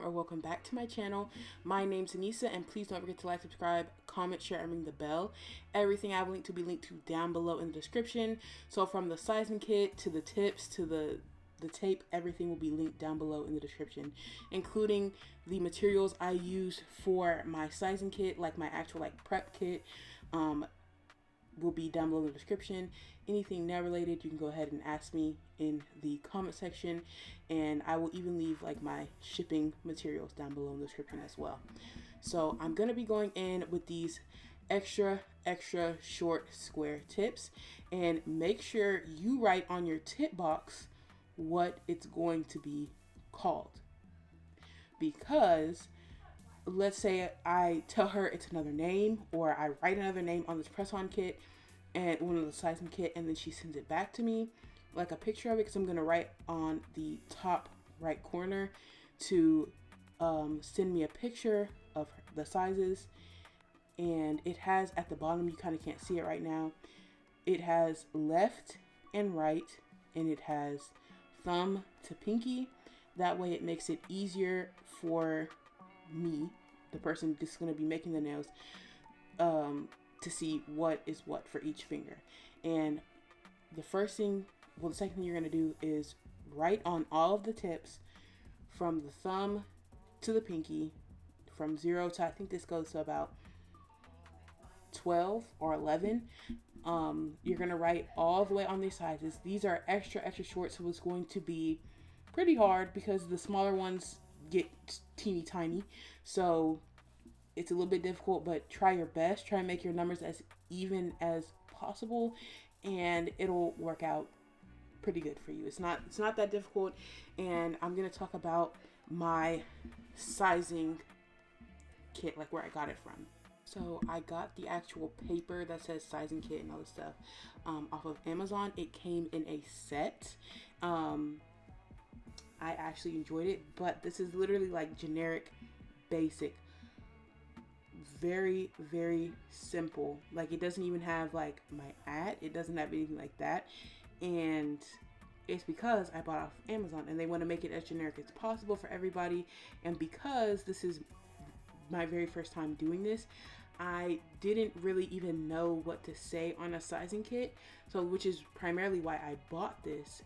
or welcome back to my channel. My name's Anissa, and please don't forget to like, subscribe, comment, share, and ring the bell. Everything I have linked to be linked to down below in the description. So from the sizing kit to the tips to the tape, everything will be linked down below in the description, including the materials I use for my sizing kit, like my actual prep kit. Will be down below in the description. Anything nail related, you can go ahead and ask me in the comment section, and I will even leave my shipping materials down below in the description as well. So I'm going to be going in with these extra short square tips, and make sure you write on your tip box what it's going to be called, because let's say I tell her it's another name, or I write another name on this press-on kit and one of the sizing kit, and then she sends it back to me, like a picture of it, because I'm going to write on the top right corner to send me a picture of the sizes. And it has at the bottom, you kind of can't see it right now, it has left and right, and it has thumb to pinky. That way it makes it easier for me, the person just going to be making the nails, to see what is what for each finger. And the second thing you're going to do is write on all of the tips from the thumb to the pinky, from 0 to, I think this goes to about 12 or 11. You're going to write all the way on these sizes. These are extra short, so it's going to be pretty hard because the smaller ones get teeny tiny, so it's a little bit difficult, but try your best. Try and make your numbers as even as possible, and it'll work out pretty good for you. It's not that difficult. And I'm gonna talk about my sizing kit, like where I got it from. So I got the actual paper that says sizing kit and all this stuff off of Amazon. It came in a set. I actually enjoyed it, but this is literally like generic, basic, very simple. Like, it doesn't even have like my @ it doesn't have anything like that, and it's because I bought off Amazon and they want to make it as generic as possible for everybody. And because this is my very first time doing this, I didn't really even know what to say on a sizing kit, so which is primarily why I bought this.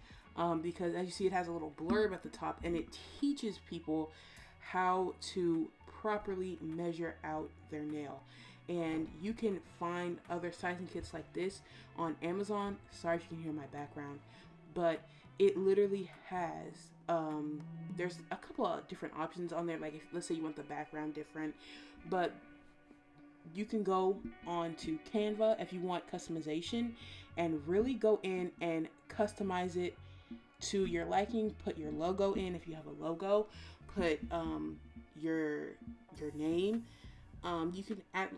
Because as you see, it has a little blurb at the top, and it teaches people how to properly measure out their nail. And you can find other sizing kits like this on Amazon. Sorry if you can hear my background, but it literally has, there's a couple of different options on there. Like, if, let's say you want the background different, but you can go on to Canva if you want customization and really go in and customize it to your liking. Put your logo in if you have a logo. Put your name. You can add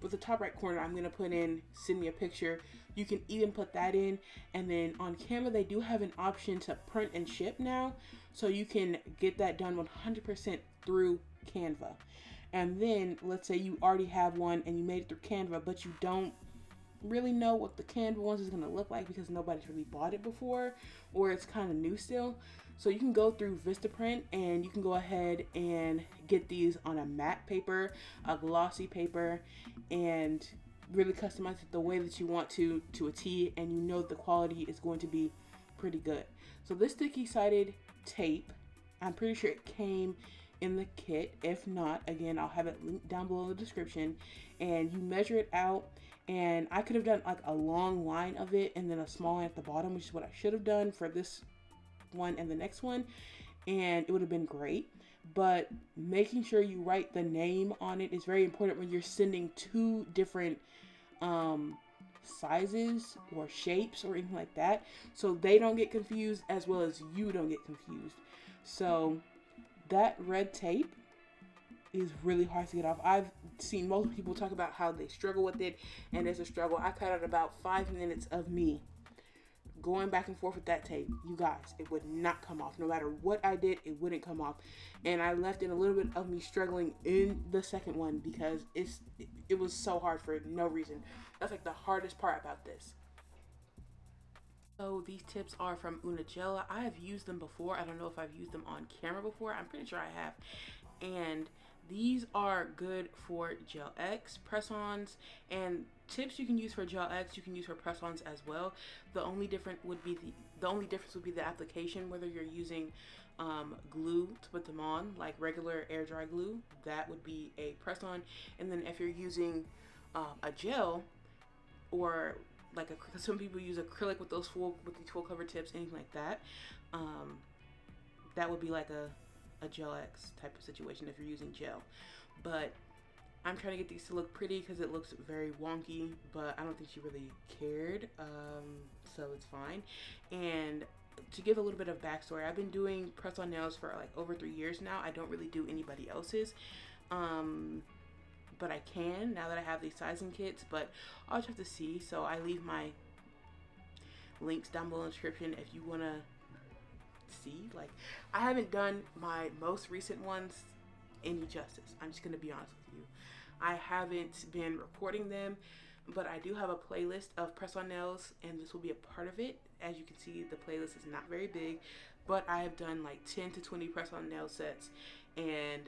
with the top right corner, I'm going to put in send me a picture. You can even put that in. And then on Canva, they do have an option to print and ship now, so you can get that done 100% through Canva. And then let's say you already have one and you made it through Canva, but you don't really know what the Canva ones is going to look like because nobody's really bought it before, or it's kind of new still. So you can go through Vistaprint and you can go ahead and get these on a matte paper, a glossy paper, and really customize it the way that you want to a T, and you know the quality is going to be pretty good. So this sticky sided tape, I'm pretty sure it came in the kit. If not, again, I'll have it linked down below in the description, and you measure it out. And I could have done like a long line of it and then a small line at the bottom, which is what I should have done for this one and the next one, and it would have been great. But making sure you write the name on it is very important when you're sending two different sizes or shapes or anything like that, so they don't get confused as well as you don't get confused. So that red tape is really hard to get off. I've seen most people talk about how they struggle with it, and it's a struggle. I cut out about 5 minutes of me going back and forth with that tape. You guys, it would not come off. No matter what I did, it wouldn't come off. And I left in a little bit of me struggling in the second one because it was so hard for no reason. That's like the hardest part about this. So these tips are from Unigella. I have used them before. I don't know if I've used them on camera before. I'm pretty sure I have. And these are good for Gel X press-ons, and tips you can use for Gel X, you can use for press-ons as well. The only difference would be the application, whether you're using glue to put them on, like regular air dry glue, that would be a press-on. And then if you're using a gel, or like some people use acrylic with these full cover tips, anything like that, that would be like a Gel X type of situation if you're using gel. But I'm trying to get these to look pretty because it looks very wonky, but I don't think she really cared, so it's fine. And to give a little bit of backstory, I've been doing press-on nails for like over 3 years now. I don't really do anybody else's, but I can now that I have these sizing kits, but I'll just have to see. So I leave my links down below in the description if you want to see. Like, I haven't done my most recent ones any justice. I'm just going to be honest with you. I haven't been recording them, but I do have a playlist of press-on nails, and this will be a part of it. As you can see, the playlist is not very big, but I have done like 10 to 20 press-on nail sets, and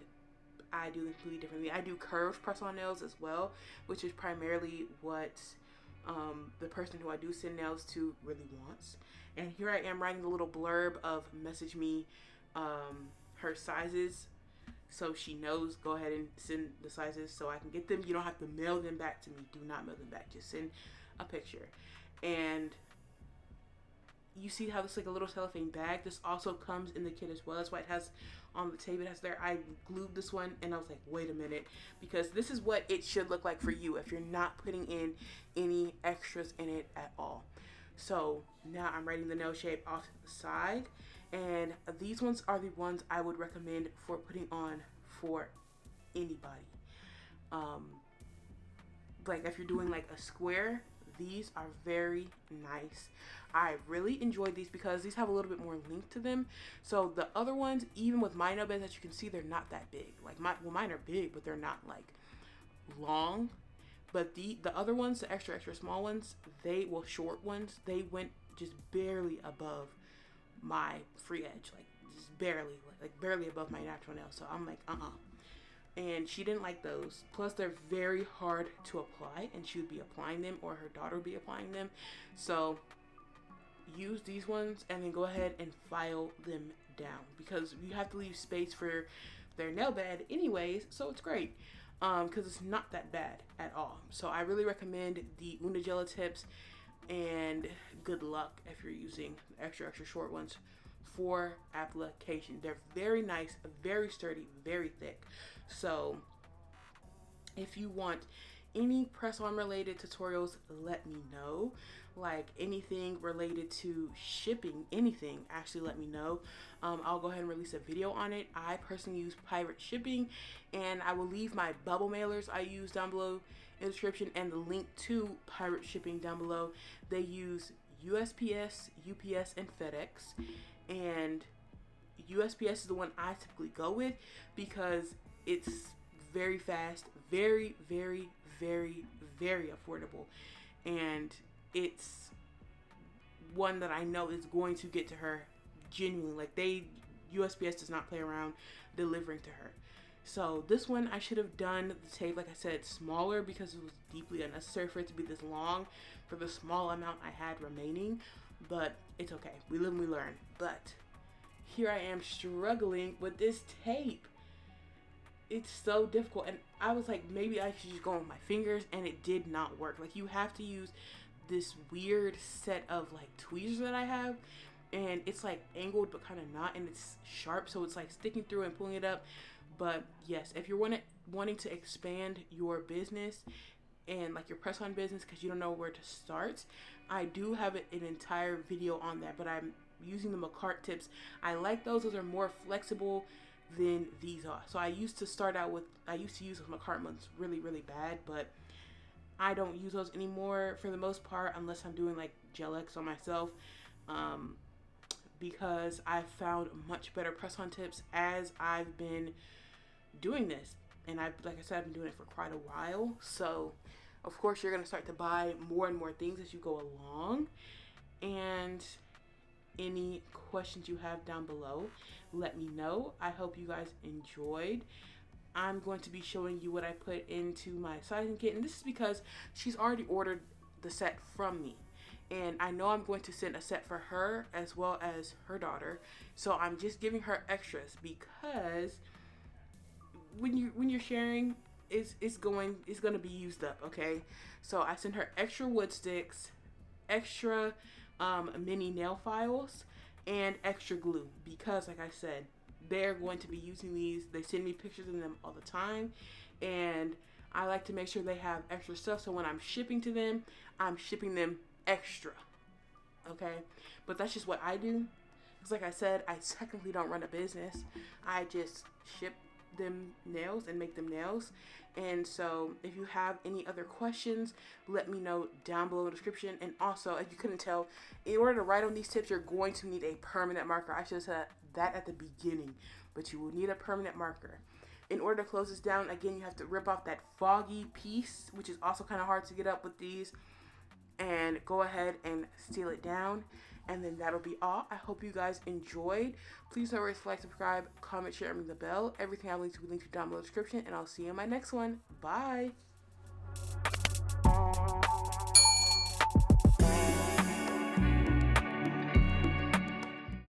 I do them completely differently. I do curved press-on nails as well, which is primarily what the person who I do send nails to really wants. And here I am writing a little blurb of message me her sizes, so she knows. Go ahead and send the sizes so I can get them. You don't have to mail them back to me. Do not mail them back. Just send a picture. And you see how this like a little cellophane bag. This also comes in the kit as well. That's why it has on the tape. It has there. I glued this one, and I was like, wait a minute, because this is what it should look like for you if you're not putting in any extras in it at all. So now I'm writing the nail shape off to the side, and these ones are the ones I would recommend for putting on for anybody. Like if you're doing like a square, these are very nice. I really enjoyed these because these have a little bit more length to them. So the other ones, even with my nail beds, as you can see, they're not that big. Like mine are big, but they're not like long. But the other ones, the extra small ones, short ones, they went just barely above my free edge, like just barely above my natural nail. So I'm like, and she didn't like those. Plus they're very hard to apply, and she would be applying them, or her daughter would be applying them. So use these ones and then go ahead and file them down, because you have to leave space for their nail bed anyways, so it's great. Because it's not that bad at all. So I really recommend the Unigella tips, and good luck if you're using extra short ones for application. They're very nice, very sturdy, very thick. So if you want any press-on related tutorials, let me know. Like anything related to shipping, anything, actually let me know. I'll go ahead and release a video on it. I personally use Pirate Shipping, and I will leave my bubble mailers I use down below in the description, and the link to Pirate Shipping down below. They use USPS, UPS, and FedEx, and USPS is the one I typically go with because it's very fast, very, very, very, very affordable, and it's one that I know is going to get to her genuinely. Like USPS does not play around delivering to her. So this one, I should have done the tape, like I said, smaller, because it was deeply unnecessary for it to be this long for the small amount I had remaining. But it's okay. We live and we learn. But here I am struggling with this tape. It's so difficult. And I was like, maybe I should just go with my fingers, and it did not work. Like, you have to use this weird set of like tweezers that I have, and it's like angled but kind of not, and it's sharp, so it's like sticking through and pulling it up. But yes, if you're wanting to expand your business and like your press-on business because you don't know where to start, I do have an entire video on that, but I'm using the Macart tips. I like those. Those are more flexible than these are. So I used to use those Macart ones really, really bad, but I don't use those anymore for the most part, unless I'm doing like Gel X on myself, because I've found much better press-on tips as I've been doing this. And like I said, I've been doing it for quite a while. So of course you're going to start to buy more and more things as you go along. And any questions you have down below. Let me know. I hope you guys enjoyed. I'm going to be showing you what I put into my sizing kit, and this is because she's already ordered the set from me, and I know I'm going to send a set for her as well as her daughter, so I'm just giving her extras because when you're sharing, it's going to be used up. Okay, so I sent her extra wood sticks, extra mini nail files, and extra glue because, like I said, they're going to be using these. They send me pictures of them all the time, and I like to make sure they have extra stuff, so when I'm shipping to them, I'm shipping them extra. Okay, but that's just what I do, because like I said, I technically don't run a business. I just ship them nails and make them nails. And so if you have any other questions, let me know down below in the description. And also, if you couldn't tell, in order to write on these tips, you're going to need a permanent marker. I should have said that at the beginning, but you will need a permanent marker. In order to close this down, again, you have to rip off that foggy piece, which is also kind of hard to get up with these, and go ahead and seal it down. And then that'll be all. I hope you guys enjoyed. Please don't forget to like, subscribe, comment, share, and ring the bell. Everything I linked to will be linked down below in the description, and I'll see you in my next one. Bye.